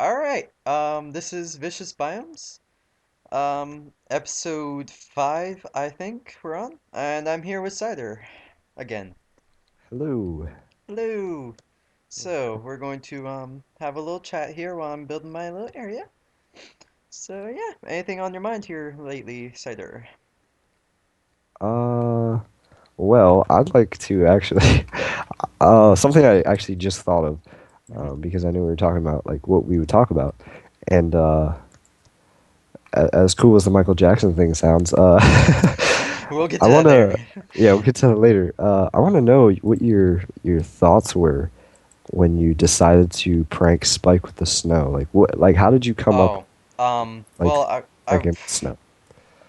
All right. This is Vicious Biomes. Episode 5, I think we're on, and I'm here with Cider again. Hello. Hello. So, we're going to have a little chat here while I'm building my little area. So, yeah, anything on your mind here lately, Cider? Uh, well, I'd like to actually, something I actually just thought of, Hmm. because I knew we were talking about like what we would talk about, and as cool as the Michael Jackson thing sounds, We'll get I to that want later. to, yeah, we'll get to that later. I want to know what your thoughts were when you decided to prank Spike with the snow. Like, how did you come up Oh, like well, I pranking with snow?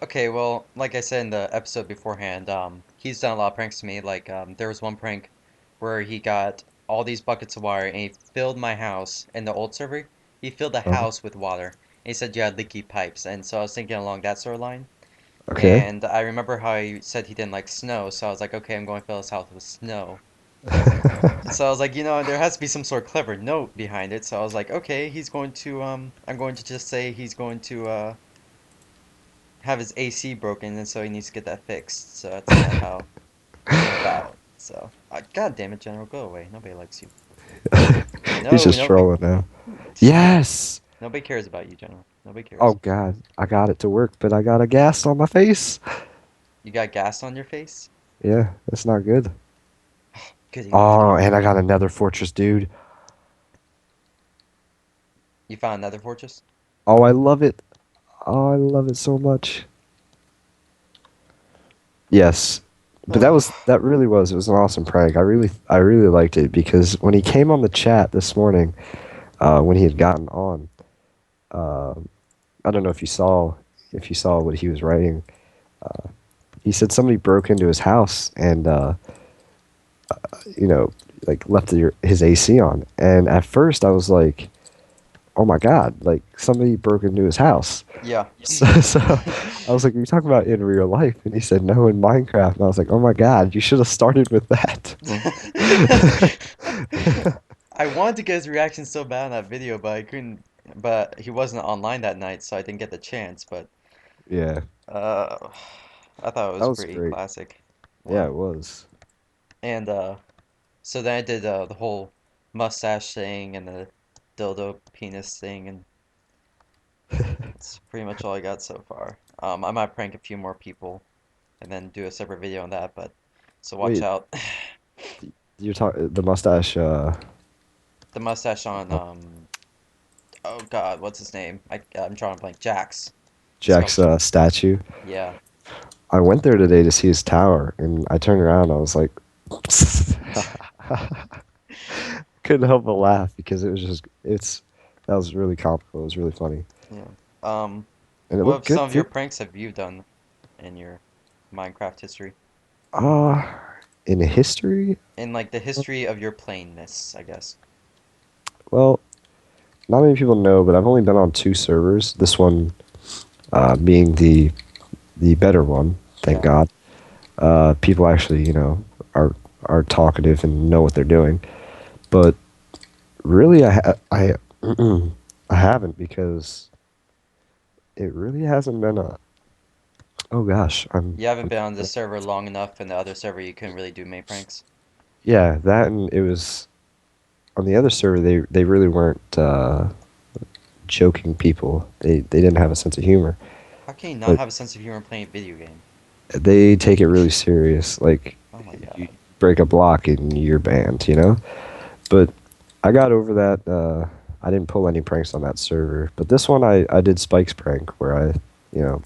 okay, well, like I said in the episode beforehand, he's done a lot of pranks to me. Like, there was one prank where he got all these buckets of water and he filled my house in the old server. He filled the Uh, house with water. And he said you had leaky pipes, and so I was thinking along that sort of line. okay. And I remember how he said he didn't like snow, so I was like, okay, I'm going to fill his house with snow. So I was like, there has to be some sort of clever note behind it. So I was like, okay, I'm going to just say he's going to have his AC broken, and so he needs to get that fixed. So that's kind of how it came about. So, God damn it, General, go away. Nobody likes you. He's No, just nobody, trolling now. Yes. nobody cares about you, General. Nobody Oh cares. God, I got it to work, but I got a gas on my face. You got gas on your face? Yeah, that's not good. Goody, goody, Oh, goody. and I got another fortress, dude. You found another fortress? Oh, I love it. Oh, I love it so much. Yes, but that really was it was an awesome prank. I really liked it because when he came on the chat this morning, when he had gotten on, uh, I don't know if you saw what he was writing. He said somebody broke into his house and you know, like left his AC on. And at first I was like, oh my God, like somebody broke into his house. Yeah. So I was like, are you talking about in real life? And he said, no, in Minecraft. And I was like, oh my God, you should have started with that. I wanted to get his reaction so bad on that video, but I couldn't. But he wasn't online that night, so I didn't get the chance. But Yeah, uh, I thought it that was was pretty great. classic. Yeah, Wow. it was. And so then I did the whole mustache thing and the dildo penis thing, and that's pretty much all I got so far. I might prank a few more people and then do a separate video on that, but so watch Wait, out. you're talking the mustache, The mustache on uh, oh God, what's his name? I'm drawing a blank. Jax. Jack's Sculpture. statue. Yeah. I went there today to see his tower, and I turned around. I was like, couldn't help but laugh because it's that was really comical. It was really funny, Yeah. and it What looked of some good of your too. pranks have you done in your Minecraft history? Uh, in history, In like the history of your plainness, I guess. well, not many people know, but I've only been on two servers. This one being the better one, thank Yeah. God. People actually, are talkative and know what they're doing. But really, I haven't because it really hasn't been a. Oh gosh, You haven't I'm been on the server long enough, and the other server you couldn't really do many pranks. yeah, that and it was on the other server. They really weren't joking people. They didn't have a sense of humor, How can you not but have a sense of humor playing a video game? they take it really serious. Like Oh my you God. break a block and you're banned, you know. But I got over that. I didn't pull any pranks on that server, but this one I did Spike's prank where you know,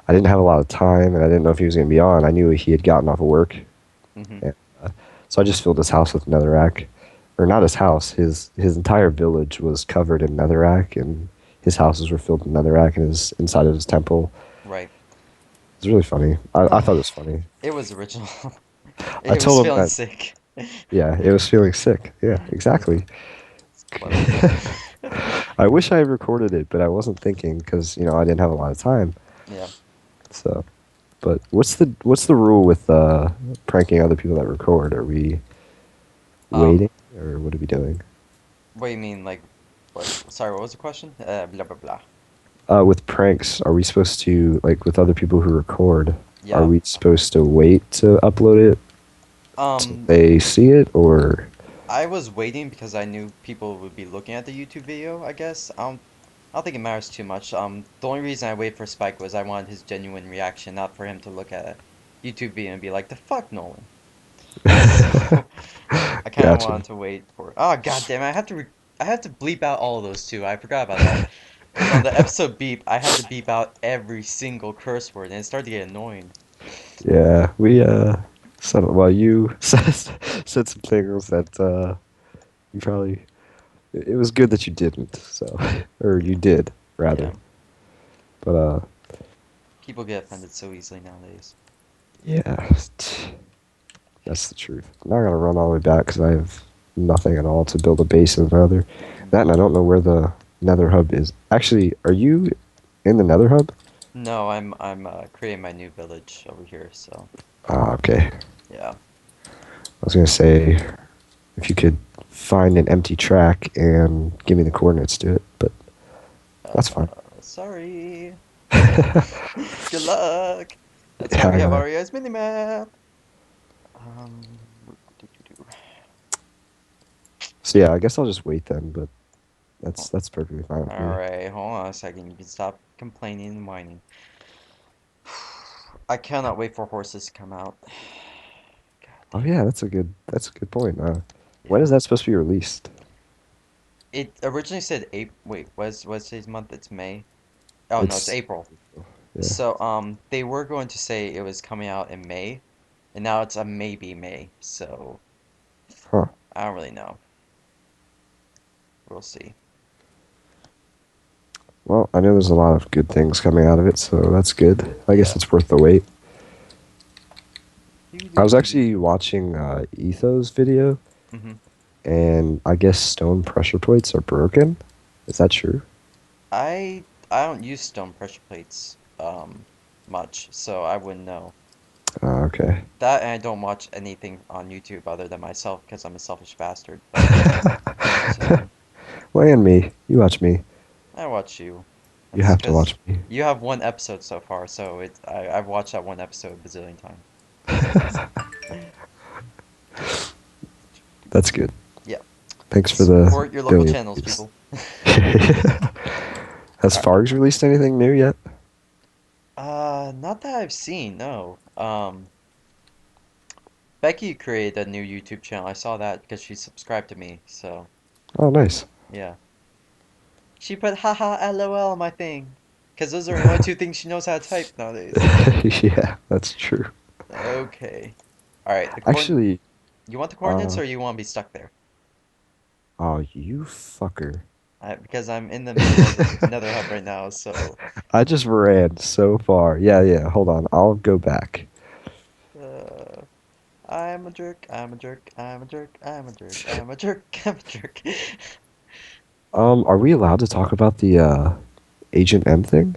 I didn't have a lot of time and I didn't know if he was going to be on. I knew he had gotten off of work, Mm-hmm. and, so I just filled his house with netherrack, or not his house. His entire village was covered in netherrack, and his houses were filled with netherrack, and his inside of his temple. Right. It was really funny. I thought it was funny. It was original. I It was told him feeling that. sick. Yeah, it was feeling sick. Yeah, exactly. It's clever. I wish I had recorded it, but I wasn't thinking because I didn't have a lot of time. Yeah. So, but what's the rule with pranking other people that record? Are we Um, waiting or what are we doing? what do you mean, like, what? Sorry, what was the question? Blah blah blah. With pranks, are we supposed to, like, with other people who record, are Yeah. we supposed to wait to upload it till Um, they see it, or? I was waiting because I knew people would be looking at the YouTube video, I guess. I don't think it matters too much. The only reason I waited for Spike was I wanted his genuine reaction, not for him to look at a YouTube video and be like, "The fuck, Nolan." So I kind of Gotcha. wanted to wait for. Oh god damn it! I have to bleep out all of those too. I forgot about that. Because on the episode beep, I had to beep out every single curse word, and it started to get annoying. Yeah, we said well, you said some things that you probably. It was good that you didn't, so or you did rather. Yeah, But people get offended so easily nowadays. yeah, that's the truth. Now I gotta run all the way back because I have nothing at all to build a base in the Nether. That and I don't know where the Nether hub is. Actually, are you in the Nether hub? No, I'm creating my new village over here, so Ah, okay. yeah. I was gonna say if you could find an empty track and give me the coordinates to it, but that's fine. Sorry. Good luck. That's why we have Yeah, REI's minimap. Doo-doo-doo. so yeah, I guess I'll just wait then, but that's perfectly fine with me. Alright, hold on a second. You can stop complaining and whining. I cannot wait for horses to come out. God Oh damn. yeah, that's a good point. When Yeah. is that supposed to be released? It originally said April. Wait, what's today's month? It's May. Oh no, it's It's April. yeah. So they were going to say it was coming out in May, and now it's a maybe May. So Huh. I don't really know. We'll see. Well, I know there's a lot of good things coming out of it, so that's good. I guess Yeah. it's worth the wait. Do I do was do do. actually watching Etho's video, Mm-hmm. and I guess stone pressure plates are broken. Is that true? I don't use stone pressure plates much, so I wouldn't know. Okay. That and I don't watch anything on YouTube other than myself because I'm a selfish bastard. But so Well, and me. You watch me. I watch you. You That's have to because watch me. you have one episode so far, so I've watched that one episode a bazillion times. That's good. Yeah. Thanks for the Support your local billion channels, views. people. Has Alright. Fargs released anything new yet? Not that I've seen, no. Becky created a new YouTube channel. I saw that because she subscribed to me, so Oh, nice. yeah. She put haha LOL on my thing. Because those are the only two things she knows how to type nowadays. Yeah, that's true. Okay. Alright, the coordin Actually, you want the coordinates uh, or you want to be stuck there? oh, you fucker. Because I'm in the middle of the Nether hub right now, so I just ran so far. Yeah, yeah, hold on. I'll go back. uh I'm a jerk, I'm a jerk, I'm a jerk, I'm a jerk, I'm a jerk, I'm a jerk. Are we allowed to talk about the Agent M thing?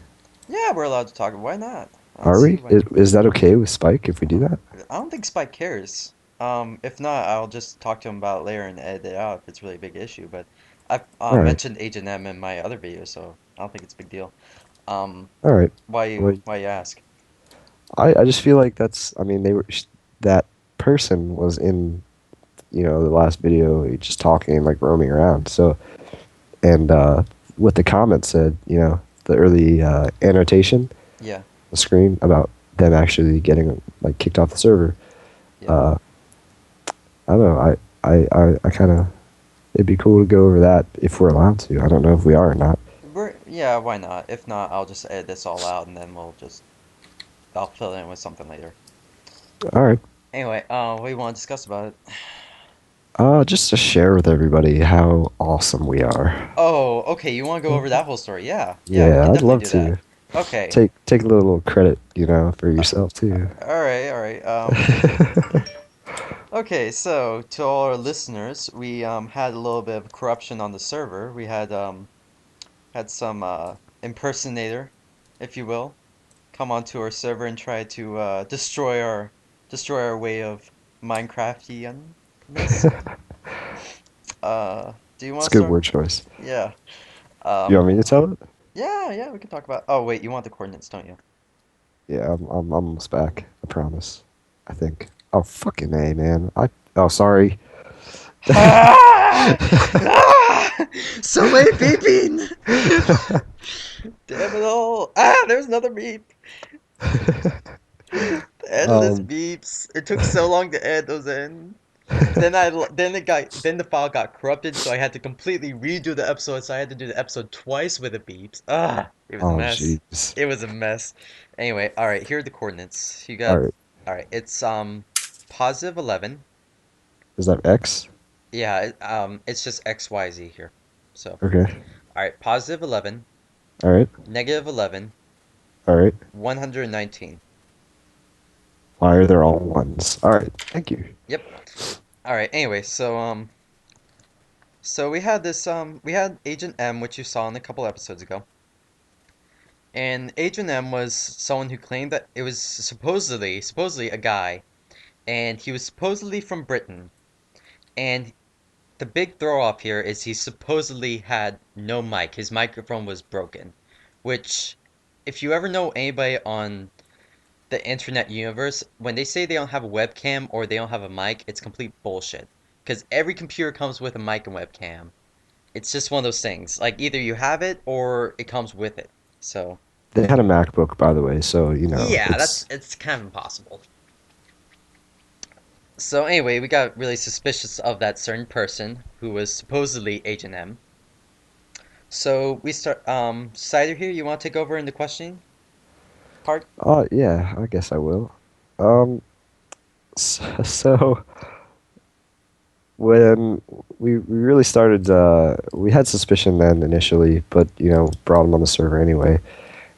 Yeah, we're allowed to talk. Why not? I don't Are see we? why. Is that okay with Spike if we do that? I don't think Spike cares. If not, I'll just talk to him about it later and edit it out if it's really a big issue. But I've All right. mentioned Agent M in my other video, so I don't think it's a big deal. Um, All right. Well, why you ask? I just feel like that's. I mean, that person was in the last video just talking like roaming around. So and what the comment said, the early annotation, Yeah, the screen about them actually getting like kicked off the server. yeah. Uh, I don't know. I kind of. It'd be cool to go over that if we're allowed to. I don't know if we are or not. Yeah, why not? If not, I'll just edit this all out and then I'll fill it in with something later. All right. Anyway, what do you want to discuss about it? Just to share with everybody how awesome we are. Oh, okay, you want to go over that whole story? Yeah, yeah, we Yeah, can I'd definitely love do that. to Okay. take a little credit, for Uh, yourself too. all right, all right. Okay, so to all our listeners, we had a little bit of corruption on the server. We had some impersonator, if you will, come onto our server and try to destroy our way of Minecraftianness. Do you want It's a to good start? word choice. Yeah. You want Um, me to tell it? yeah, yeah, we can talk about. Oh, wait, you want the coordinates, don't you? Yeah, I'm almost back. I promise. I think. Oh, fucking A, man. Oh, sorry. Ah! Ah! So many beeping! Damn it all! Ah, there's another beep. The endless Um, beeps. It took so long to add those in. Then the file got corrupted, so I had to completely redo the episode. So I had to do the episode twice with the beeps. Ah, it was a oh, mess. jeez. It was a mess. Anyway, all right. Here are the coordinates. You All got. right. All right. It's positive 11. Is that X? Yeah. It's just X Y Z here. So Okay. all right. Positive 11, All right. negative 11, All right. 119. Why are there all ones? All right. Thank you. Yep. All right. Anyway, so we had we had Agent M, which you saw in a couple episodes ago. And Agent M was someone who claimed that it was supposedly a guy, and he was supposedly from Britain. And the big throw off here is he supposedly had no mic. His microphone was broken, which, if you ever know anybody on the internet universe, when they say they don't have a webcam or they don't have a mic, it's complete bullshit. Because every computer comes with a mic and webcam. It's just one of those things. Like either you have it or it comes with it. So, They had a MacBook, by the way, so yeah, that's it's it's kind of impossible. So anyway, we got really suspicious of that certain person who was supposedly Agent M. So we start Cider here, you want to take over in the questioning part? yeah, I guess I will. Um so when we really started we had suspicion then initially, but brought him on the server anyway.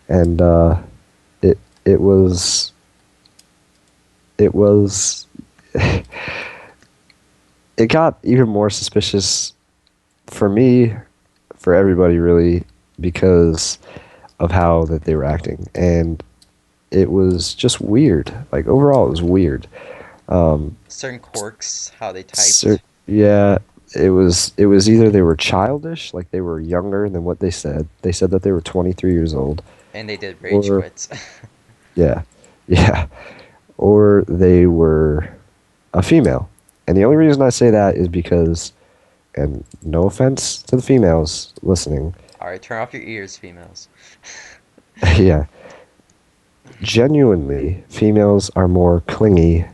And it it was it was it got even more suspicious for me, for everybody really, because of how that they were acting. And it was just weird. Like overall, it was weird. Um, Certain quirks, how they cer typed, yeah, it was either they were childish, like they were younger than what they said. They said that they were 23 years old, and they did rage or quits. yeah, yeah, or they were a female. And the only reason I say that is because, and no offense to the females listening, Alright, turn off your ears, females. yeah, genuinely, females are more clingy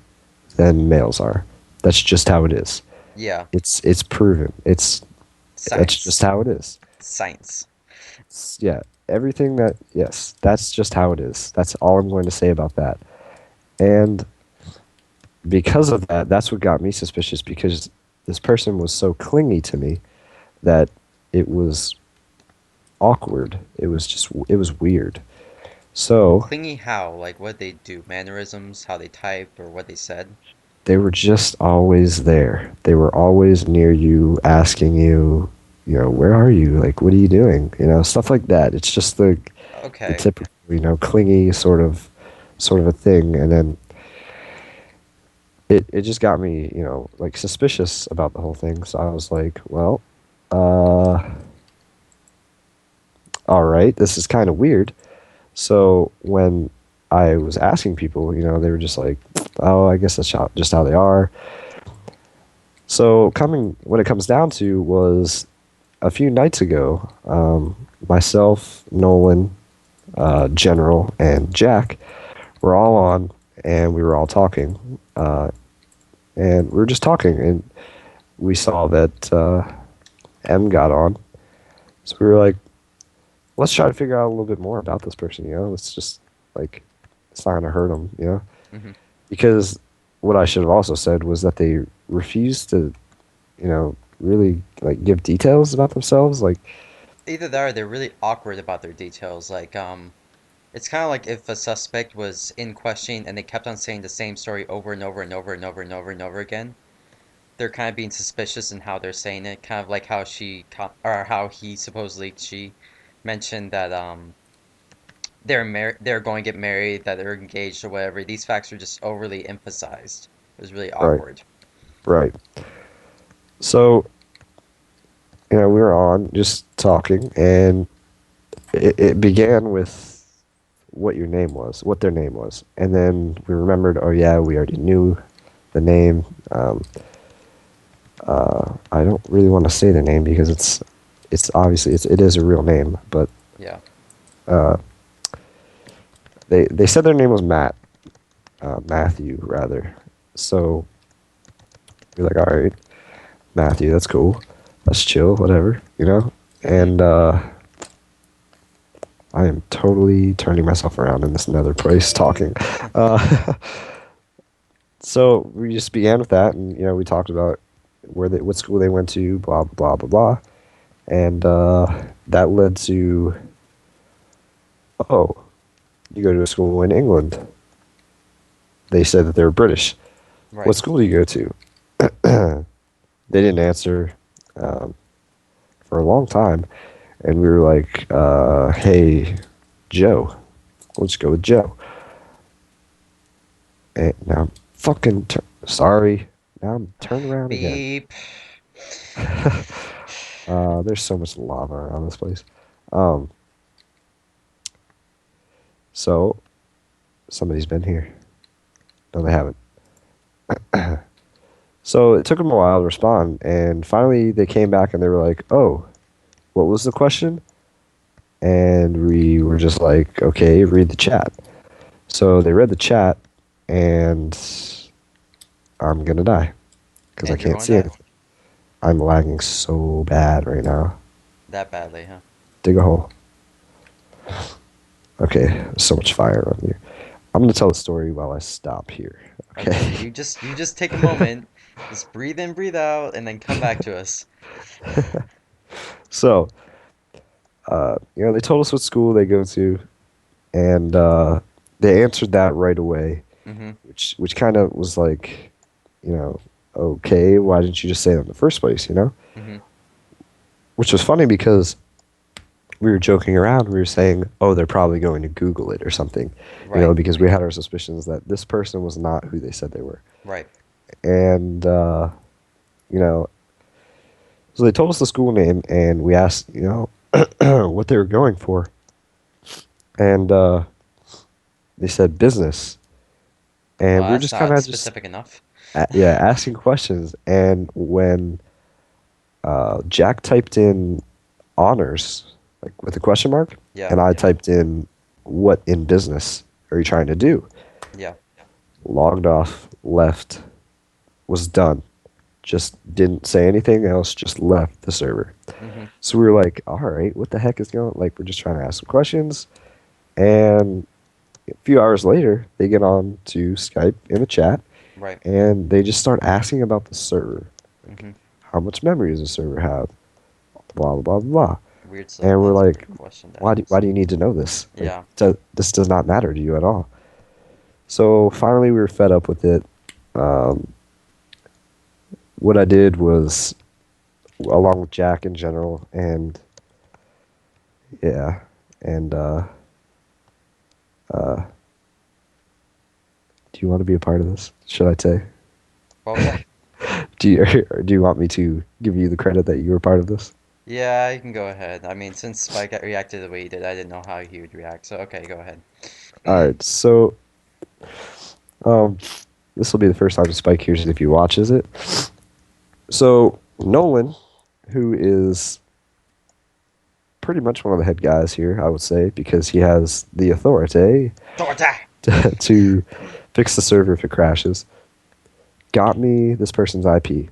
than males are. That's just how it is. Yeah, It's proven. That's just science. how it is. Science. Yeah, everything that yes, that's just how it is. That's all I'm going to say about that. And because of that, that's what got me suspicious because this person was so clingy to me that it was awkward. It was weird. So, Clingy how? Like what they do, mannerisms, how they typed, or what they said. they were just always there. They were always near you, asking you, where are you? Like, what are you doing? Stuff like that. It's just the Okay. typical, clingy sort of a thing. And then it just got me, like suspicious about the whole thing. So I was like, well, uh, all right, this is kind of weird. So when I was asking people, they were just like, oh, I guess just how they are. So coming what it comes down to was a few nights ago, myself, Nolan, General, and Jack were all on, and we were all talking, and we were just talking, and we saw that M got on, so we were like, let's try to figure out a little bit more about this person. Let's just like it's not gonna hurt them, Hmm. because what I should have also said was that they refused to, really like give details about themselves, like. Either that or they're really awkward about their details. Like, it's kind of like if a suspect was in question and they kept on saying the same story over and over and over and over and over and over again. They're kind of being suspicious in how they're saying it, kind of like how or how he supposedly she mentioned that they're going to get married, that they're engaged or whatever. These facts are just overly emphasized. It was really Right, awkward. right. So we were on just talking, and it began with what their name was, and then we remembered, oh yeah, we already knew the name. I don't really want to say the name because it's obviously it is a real name, but Yeah. uh, they said their name was Matthew rather. So we're like, all right, Matthew, that's cool, let's chill, whatever, Mm-hmm. And I am totally turning myself around in this nether place talking. Uh, so we just began with that, and we talked about what school they went to, blah blah blah blah blah, and that led to, oh, you go to a school in England. They said that they were British. What Right. school do you go to? They didn't answer um, for a long time, and we were like, "Hey, Joe, let's go with Joe." And now I'm sorry. Now I'm turned around again. Beep. There's so much lava around this place. Um, so somebody's been here. No, they haven't. So it took them a while to respond, and finally they came back and they were like, "Oh, what was the question?" And we were just like, "Okay, read the chat." So they read the chat, and I'm gonna die because I And you're can't going to see die. anything. I'm lagging so bad right now. That badly, huh? Dig a hole. Okay, there's so much fire around here. I'm gonna tell the story while I stop here. Okay, Okay. you just take a moment, just breathe in, breathe out, and then come back to us. So, they told us what school they go to, and they answered that right away, Mm-hmm. which kind of was like, you know, okay, why didn't you just say that in the first place? Mm-hmm. Which was funny because we were joking around. We were saying, oh, they're probably going to Google it or something, Right. because we had our suspicions that this person was not who they said they were. Right. And, you know, so they told us the school name, and we asked, what they were going for. And they said business. And Well, we were that's just kind not of just, specific enough. asking questions. And when Jack typed in honors, like with a question mark, Yeah. and I typed in what in business are you trying to do? Yeah. Logged off, left, was done. Just didn't say anything else, just left the server. Mm-hmm. So we were like, all right, what the heck is going on? Like, we're just trying to ask some questions. And a few hours later, they get on to Skype in a chat, Right. and they just start asking about the server. Like, Mm-hmm. how much memory does the server have? Blah, blah, blah, blah. Weird stuff. And we're That's a like, weird question to why ask. do you need to know this? Like, Yeah. this does not matter to you at all. So finally, we were fed up with it. Um, what I did was, along with Jack in general, and yeah, and uh, do you want to be a part of this? Should I say? What was that? Do you or do you want me to give you the credit that you were part of this? Yeah, you can go ahead. I mean, since Spike reacted the way he did, I didn't know how he would react. So, okay, go ahead. All right, so um, this will be the first time Spike hears it if he watches it. So Nolan, who is pretty much one of the head guys here, I would say, because he has the authority Torta! to fix the server if it crashes, got me this person's IP,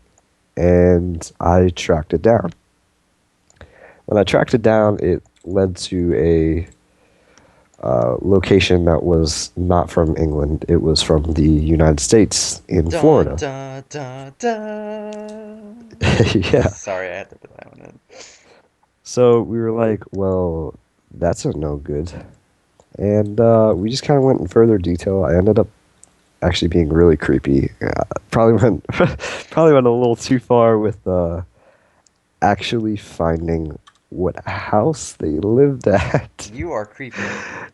and I tracked it down. When I tracked it down, it led to a location that was not from England. It was from the United States in Dun Florida. dun dun dun. Yeah. Sorry, I had to put that one in. So we were like, well, that's a no good. And we just kind of went in further detail. I ended up actually being really creepy. Probably went probably went a little too far with actually finding what house they lived at. You are creepy.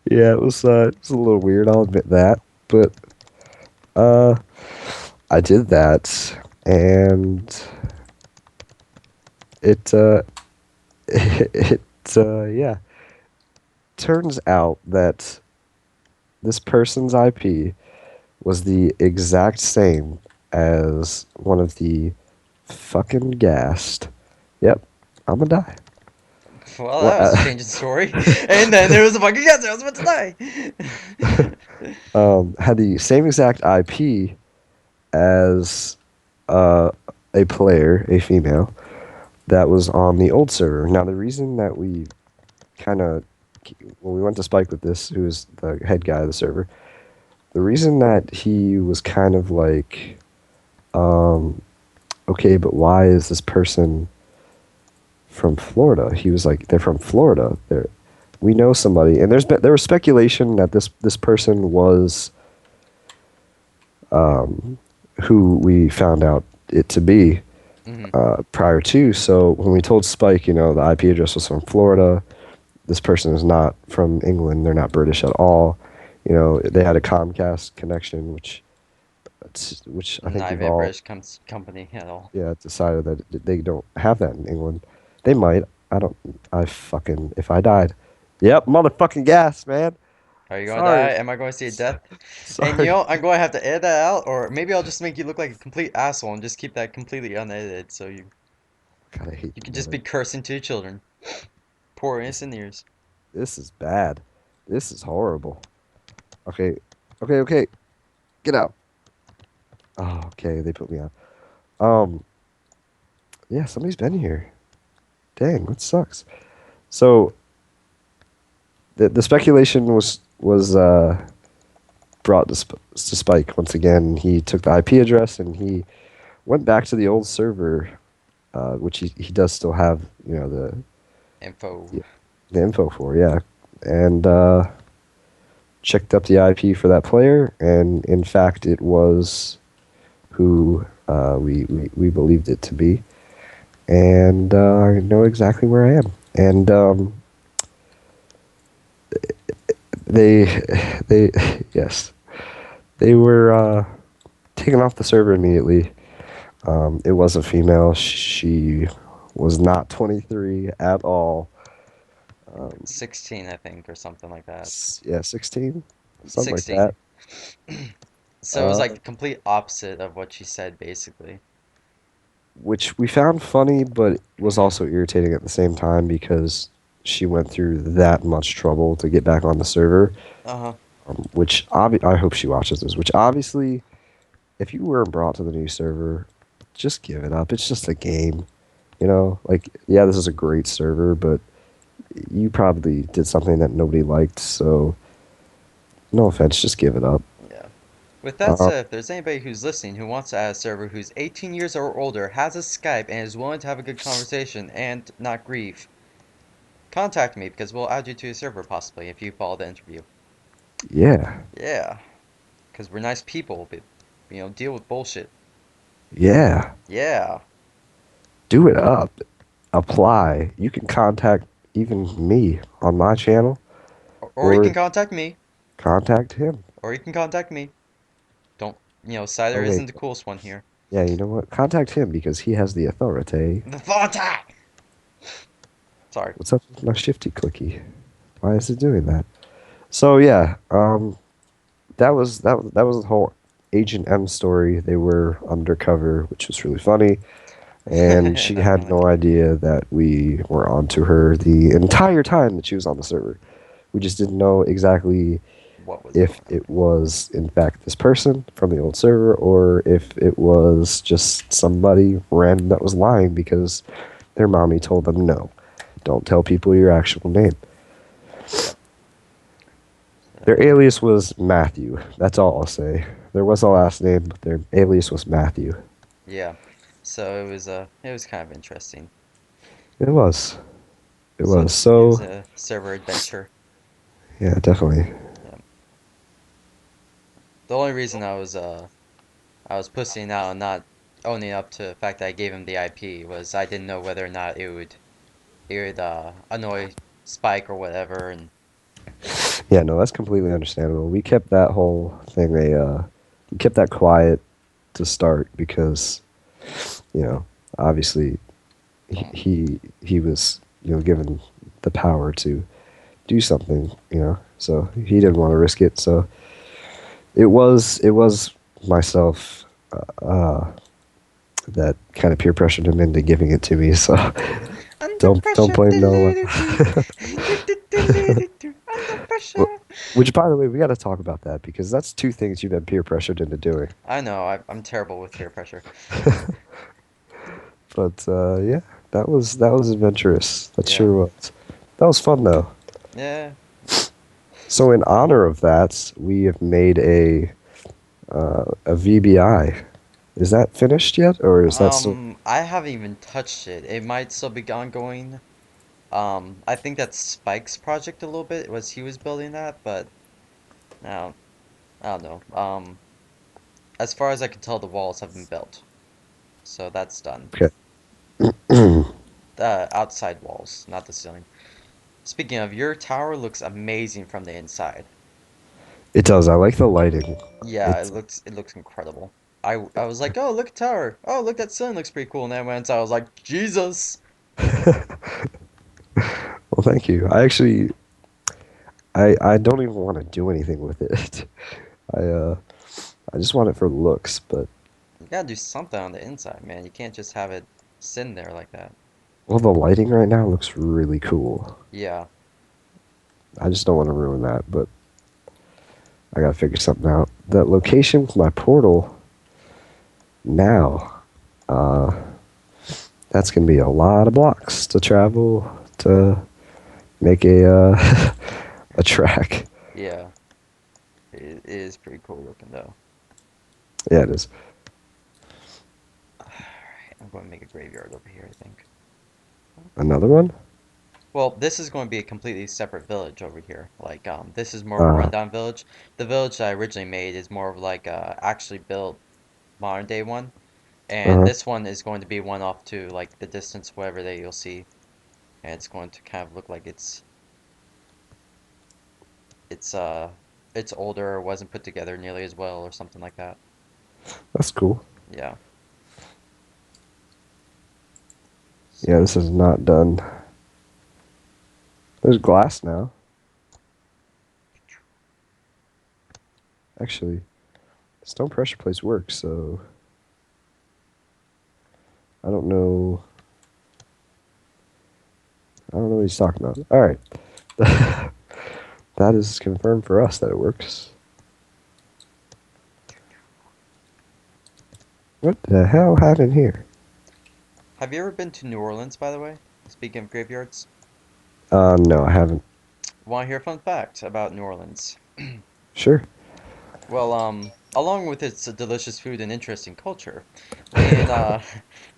Yeah, it was a little weird. I'll admit that, but uh, I did that, and it Yeah. Turns out that this person's IP was the exact same as one of the fucking gassed. Yep, I'm gonna die. Well, What? that was a change in story. And then there was a fucking cancer. I was about to die. Had the same exact IP as uh, a player, a female, that was on the old server. Now, the reason that we kind of, when we went to Spike with this, who was the head guy of the server, the reason that he was kind of like, um, okay, but why is this person from Florida? He was like, they're from Florida. We know somebody, and there was speculation that this person was who we found out it to be Hmm. prior to. So when we told Spike, the IP address was from Florida. This person is not from England. They're not British at all. They had a Comcast connection, which I think Not we've even a all, British company at all. yeah, decided that they don't have that in England. They might. I don't. I fucking if I died. Yep, motherfucking gas, man. Are you gonna Sorry. die? Am I going to see a death? And Sorry. I'm going to have to edit that out, or maybe I'll just make you look like a complete asshole and just keep that completely unedited, so God, I hate you can you, just be man. cursing to your children. Poor This innocent ears. this is bad. This is horrible. Okay. Okay, okay. Get out. Oh, okay, they put me out. Um, yeah, somebody's been here. Dang, that sucks. So the speculation was brought to Spike once again. He took the IP address and he went back to the old server, which he does still have, Info. the, the info for, yeah, and checked up the IP for that player, and in fact, it was who we believed it to be, and I know exactly where I am, and they they yes, they were taken off the server immediately. It was a female. She was not 23 at all. Um, 16, I think, or something like that. yeah, 16, something like 16. that. So it was like Uh, the complete opposite of what she said, basically. which we found funny, but was also irritating at the same time because she went through that much trouble to get back on the server. Uh-huh. I hope she watches this. Which obviously, if you weren't brought to the new server, just give it up. It's just a game. Like, yeah, this is a great server, but you probably did something that nobody liked, so no offense, just give it up. Yeah. With that Uh, said, if there's anybody who's listening who wants to add a server who's 18 years or older, has a Skype, and is willing to have a good conversation and not grieve, contact me because we'll add you to a server possibly if you follow the interview. yeah, Yeah, because we're nice people, but deal with bullshit. yeah, Yeah. do it up. Apply. You can contact even me on my channel Or you can or contact me. contact him. Or you can contact me. Don't, Cider Oh, wait. isn't the coolest one here. Yeah, you know what? Contact him because he has the authority. The Fontaine! Sorry. What's up with my shifty clicky? Why is it doing that? So yeah, that was the whole Agent M story. They were undercover, which was really funny. And she had no idea that we were onto her the entire time that she was on the server. We just didn't know exactly What was if going on? it was in fact this person from the old server or if it was just somebody random that was lying because their mommy told them no. Don't tell people your actual name. Yep. Their So, alias was Matthew. That's all I'll say. There was a last name, but their alias was Matthew. yeah. So it was kind of interesting. It was. It So was. it was So, a server adventure. yeah, definitely. Yeah. The only reason I was pussying out and not owning up to the fact that I gave him the IP was I didn't know whether or not it would annoy Spike or whatever, and Yeah, no, that's completely understandable. We kept that whole thing we kept that quiet to start because, you know, obviously he well, he, he was given the power to do something, So he didn't want to risk it. So it was myself uh, that kind of peer pressured him into giving it to me. So Under don't pressure. blame no one. Do-do-do-do. Do-do-do-do-do. Under Wh- pressure. Which, by the way, we got to talk about that because that's two things you've been peer pressured into doing. I know, I'm terrible with peer pressure. But yeah, that was adventurous. That Yeah. sure was. That was fun though. Yeah. So in honor of that, we have made a VBI. Is that finished yet, or is that still? I haven't even touched it. It might still be ongoing. I think that's Spike's project a little bit. It was he was building that, but no, I don't know. As far as I can tell, the walls have been built, so that's done. Okay. The outside walls, not the ceiling. Speaking of, your tower looks amazing from the inside. It does. I like the lighting. Yeah, It's it looks incredible. I was like, oh, look at tower. Oh, look, that ceiling looks pretty cool. And then once I was like, Jesus. well, thank you. I don't even want to do anything with it. I uh I just want it for looks, but You gotta do something on the inside, man. You can't just have it sitting there like that. well, the lighting right now looks really cool. Yeah. I just don't want to ruin that, but I gotta figure something out. The location with my portal now, uh, that's gonna be a lot of blocks to travel to make a track. Yeah. It is pretty cool looking though. Yeah, it is. Alright, I'm going to make a graveyard over here, I think. Another one? Well, this is going to be a completely separate village over here. Like, this is more of a Uh, rundown village. The village that I originally made is more of like a actually built modern day one. And uh, this one is going to be one off to like the distance, whatever that you'll see. And it's going to kind of look like it's uh it's older or wasn't put together nearly as well or something like that. that's cool. Yeah. Yeah, this So is not done. There's glass now. Actually, stone pressure plates work, so I don't know. I don't know what he's talking about. All right, that is confirmed for us that it works. What the hell happened here? have you ever been to New Orleans, by the way? Speaking of graveyards, No, I haven't. want to hear a fun fact about New Orleans? Sure. Well, along with its delicious food and interesting culture, in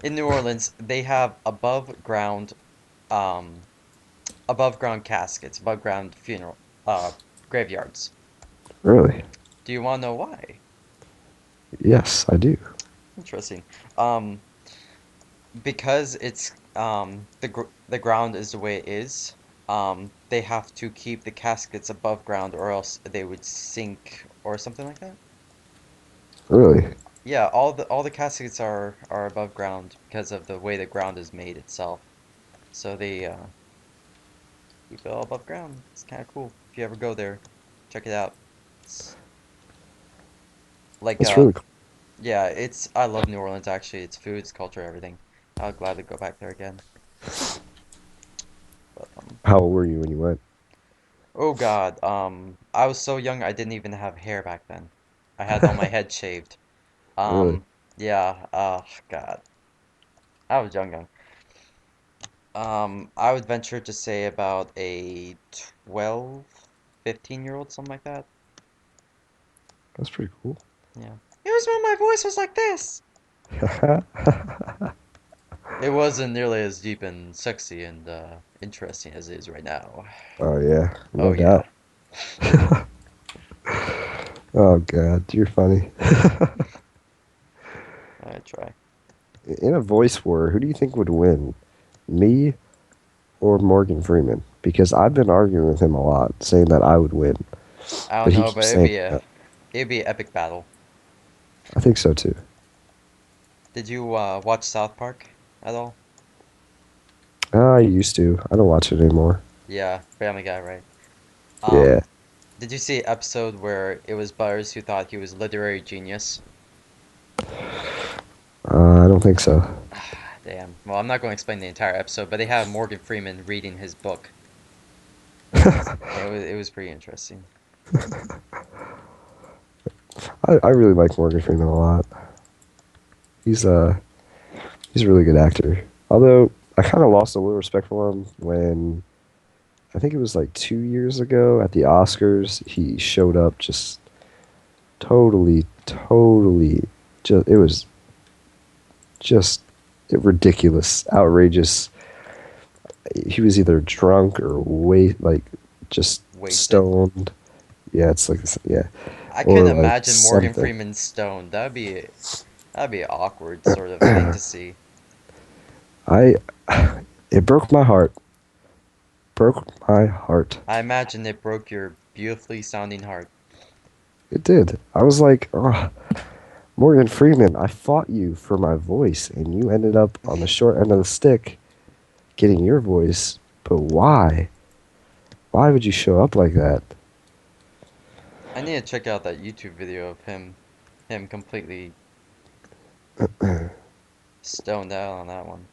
in New Orleans they have um above ground caskets, above ground funeral graveyards. Really? Do you want to know why? Yes, I do. Interesting. Um, because it's the ground is the way it is. They have to keep the caskets above ground or else they would sink or something like that. Really? Yeah, all the caskets are above ground because of the way the ground is made itself. So they keep it all above ground. It's kind of cool. If you ever go there, check it out. It's like That's really cool. yeah, it's I love New Orleans actually. It's food, it's culture, everything. I'll gladly go back there again. But How old were you when you went? oh God, I was so young I didn't even have hair back then. I had all my head shaved. Really? Yeah, oh God. I was young. I would venture to say about a 12, 15-year-old, something like that. That's pretty cool. Yeah. It was when my voice was like this. It wasn't nearly as deep and sexy and interesting as it is right now. Oh yeah, Oh no yeah. doubt. Oh god, you're funny. I try. In a voice war, who do you think would win? Me or Morgan Freeman? Because I've been arguing with him a lot, saying that I would win, I don't but he know, but keeps saying that. it'd be an epic battle. I think so too. Did you watch South Park at all? I used to. I don't watch it anymore. Yeah, Family Guy, right? Yeah. Um, did you see an episode where it was Butters who thought he was literary genius? I don't think so. Damn. Well, I'm not going to explain the entire episode, but they have Morgan Freeman reading his book. It was pretty interesting. I really like Morgan Freeman a lot. He's he's a really good actor. Although I kind of lost a little respect for him when I think it was like 2 years ago at the Oscars. He showed up just totally. Just it was just ridiculous, outrageous. He was either drunk or like just Wasted. stoned. Yeah, it's like yeah, I or couldn't like imagine Morgan something. Freeman stoned. That'd be an awkward sort of thing to see. I it broke my heart. Broke my heart. I imagine it broke your beautifully sounding heart. It did. I was like, oh, Morgan Freeman, I fought you for my voice, and you ended up on the short end of the stick getting your voice. But why? Why would you show up like that? I need to check out that YouTube video of him completely stoned out on that one.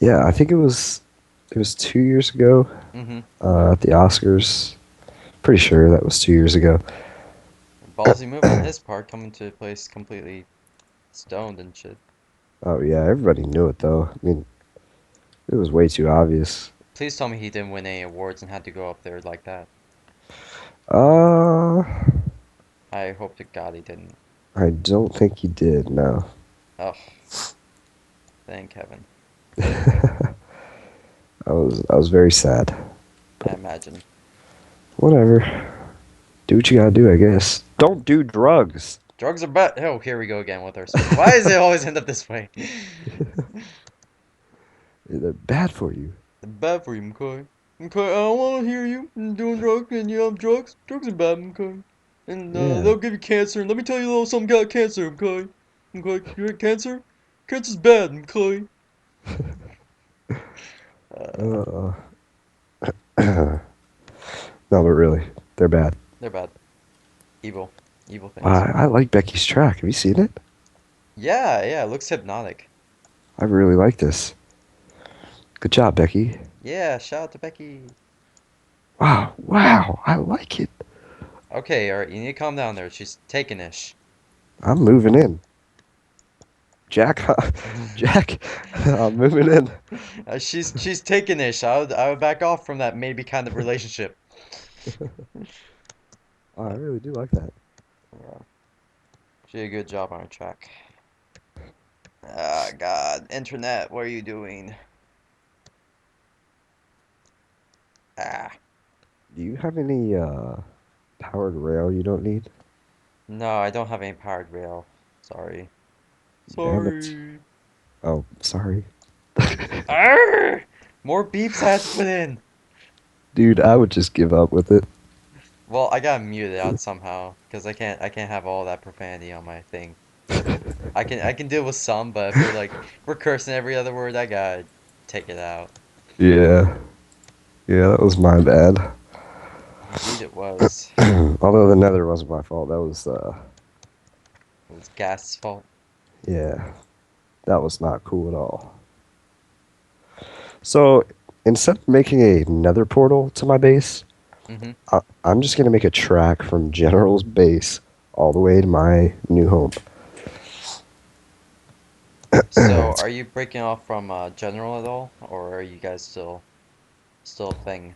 Yeah, I think it was 2 years ago Mm-hmm. at the Oscars. Pretty sure that was 2 years ago. Ballsy move on his part, coming to a place completely stoned and shit. Oh yeah, everybody knew it though. I mean, it was way too obvious. Please tell me he didn't win any awards and had to go up there like that. Uh, I hope to God he didn't. I don't think he did. No. Oh, thank heaven. I was very sad. I But imagine. whatever. Do what you gotta do, I guess. Don't do drugs. Drugs are bad. Oh, here we go again with our story. Why does it always end up this way? They're bad for you. Bad for you, McCoy. McCoy, I don't want to hear you doing drugs and you have drugs. Drugs are bad, McCoy. And Yeah. they'll give you cancer. And let me tell you a little something about cancer, McCoy. McCoy, you got cancer? Cancer's bad, McCoy. Uh, Uh, no, but really, they're bad. they're bad. Evil. Evil things. I like Becky's track. Have you seen it? Yeah, yeah, it looks hypnotic. I really like this. Good job, Becky. Yeah, shout out to Becky. Wow, I like it. Okay, alright, you need to calm down there. She's taking ish. I'm moving in. Jack, Jack, I'm moving in. She's taking ish. I would back off from that maybe kind of relationship. Oh, I really do like that. Yeah, she did a good job on her track. Ah, God, internet, what are you doing? Ah, Do you have any powered rail you don't need? no, I don't have any powered rail. Sorry. Damn it. Sorry. Oh, sorry. Arr! More beeps I have to put in. Dude, I would just give up with it. Well, I gotta mute it out somehow because I can't have all that profanity on my thing. I can deal with some, but if we're cursing every other word, I gotta take it out. Yeah. Yeah, that was my bad. Indeed, it was. Although the nether wasn't my fault. It was Gas's fault. Yeah, that was not cool at all. So instead of making a nether portal to my base, Mm-hmm. I'm just going to make a track from General's base all the way to my new home. So, are you breaking off from General at all, or are you guys still a thing?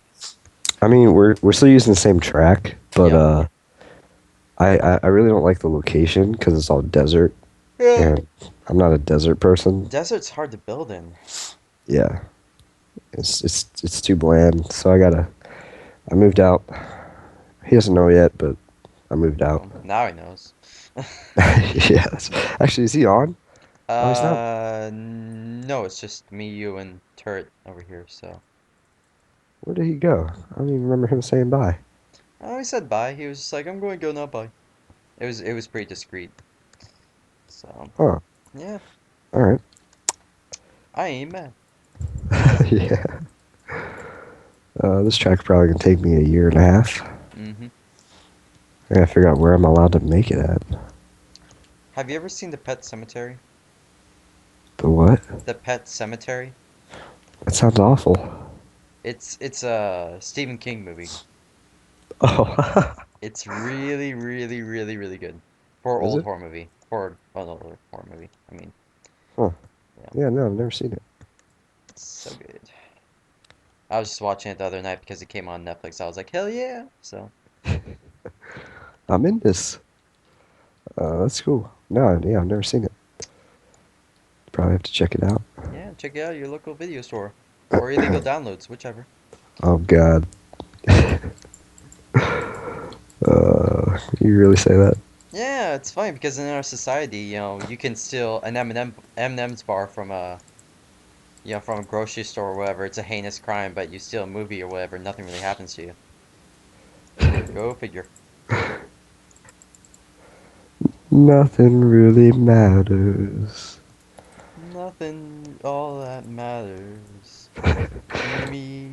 I mean, we're still using the same track, but Yep. I really don't like the location because it's all desert, Yeah. and I'm not a desert person. Desert's hard to build in. Yeah, it's too bland. So I moved out. He doesn't know yet, but I moved out. Well, now he knows. Yes. Actually, is he on? Oh, he's not. No, it's just me, you, and Turret over here, so. Where did he go? I don't even remember him saying bye. Oh, he said bye. He was just like, I'm going to go now, bye. It was pretty discreet. So, Oh, yeah, all right. I ain't mad. Yeah. This track probably gonna take me a year and a half. Mm-hmm. I gotta figure out where I'm allowed to make it at. Have you ever seen the Pet Cemetery? The what? The Pet Cemetery? That sounds awful. It's a Stephen King movie. Oh, It's really, really, really, really good. For is old it? horror movie. For an older horror movie. I mean, Huh. yeah, Yeah, no, I've never seen it. it's so good. I was just watching it the other night because it came on Netflix. I was like, hell yeah! So, I'm in this. That's cool. No, yeah, I've never seen it. Probably have to check it out. yeah, check it out your local video store. Or illegal downloads, whichever. Oh God, you really say that? Yeah, it's funny because in our society, you can steal an M&M's bar from from a grocery store or whatever. It's a heinous crime, but you steal a movie or whatever, nothing really happens to you. Go figure. Nothing really matters. Nothing all that matters to me.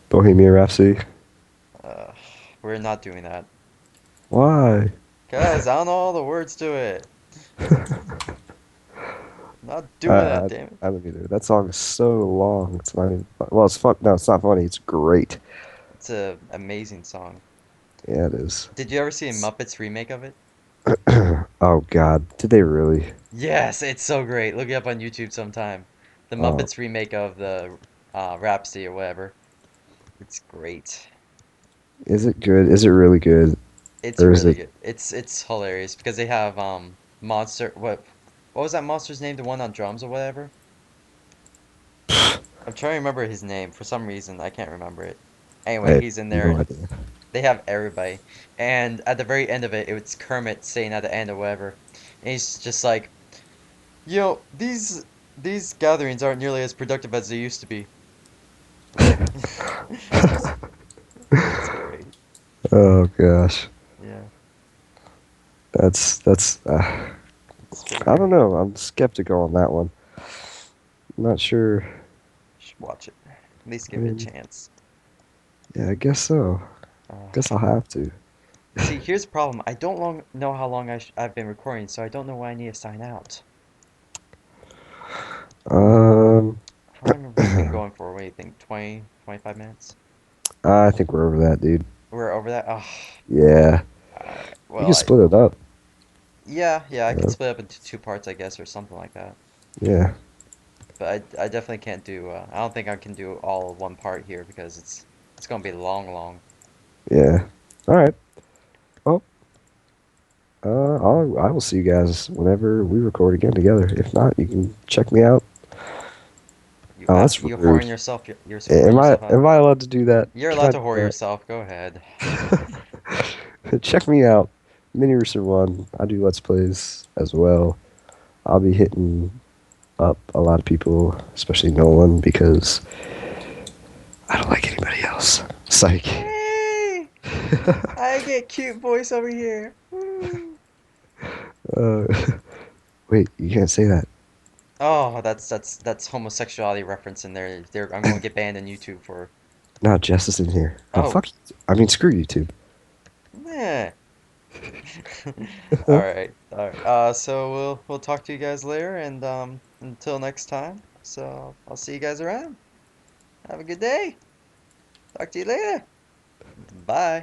Bohemian Rhapsody. Uh, we're not doing that. Why? Cause I don't know all the words to it. Not I, doing that, I, damn it. I don't either. That song is so long. It's not even. Well, it's fun. No, it's not funny. It's great. It's a amazing song. Yeah, it is. Did you ever see a It's- Muppets remake of it? oh God, did they really? Yes, it's so great. Look it up on YouTube sometime. The Oh, Muppets remake of the Rhapsody or whatever. It's great. is it good? Is it really good, It's or is really it? good. It's hilarious because they have monster what was that monster's name? The one on drums or whatever? I'm trying to remember his name. For some reason, I can't remember it. I Anyway, have he's in there no and idea. they have everybody. And at the very end of it, it's Kermit saying at the end or whatever. And he's just like, these gatherings aren't nearly as productive as they used to be. It's great. Oh gosh, Yeah, that's. it's pretty I don't great. know. I'm skeptical on that one. I'm not sure. You should watch it. At least I give it a mean, chance. yeah, I guess so. Uh, Guess I'll have to. see, here's the problem. I don't know how long I've been recording, so I don't know when I need to sign out. Um, How long have we been going for? What do you think? 20, 25 minutes? I think we're over that, dude. We're over that? Oh, Yeah, alright. we Well, can split it up. yeah, I could Uh, split up into two parts, I guess, or something like that. yeah, But I definitely can't do, I don't think I can do all one part here because it's gonna be long. yeah. All right. Well, I will see you guys whenever we record again together. If not, you can check me out. Oh, that's You whoring rude. yourself, you're whoring Am I yourself out. am I allowed to do that? You're Can allowed I to do whore that? yourself. Go ahead. Check me out. Mini Rooster One. I do Let's Plays as well. I'll be hitting up a lot of people, especially Nolan, because I don't like anybody else. Psych. Yay! I get cute voice over here. Woo! uh, wait, you can't say that. Oh, that's homosexuality reference in there. I'm going to get banned on YouTube for. No, Jess is in here. Oh, Oh, fuck. I mean, screw YouTube. meh. All right, all right. So we'll talk to you guys later, and until next time. So I'll see you guys around. Have a good day. Talk to you later. Bye.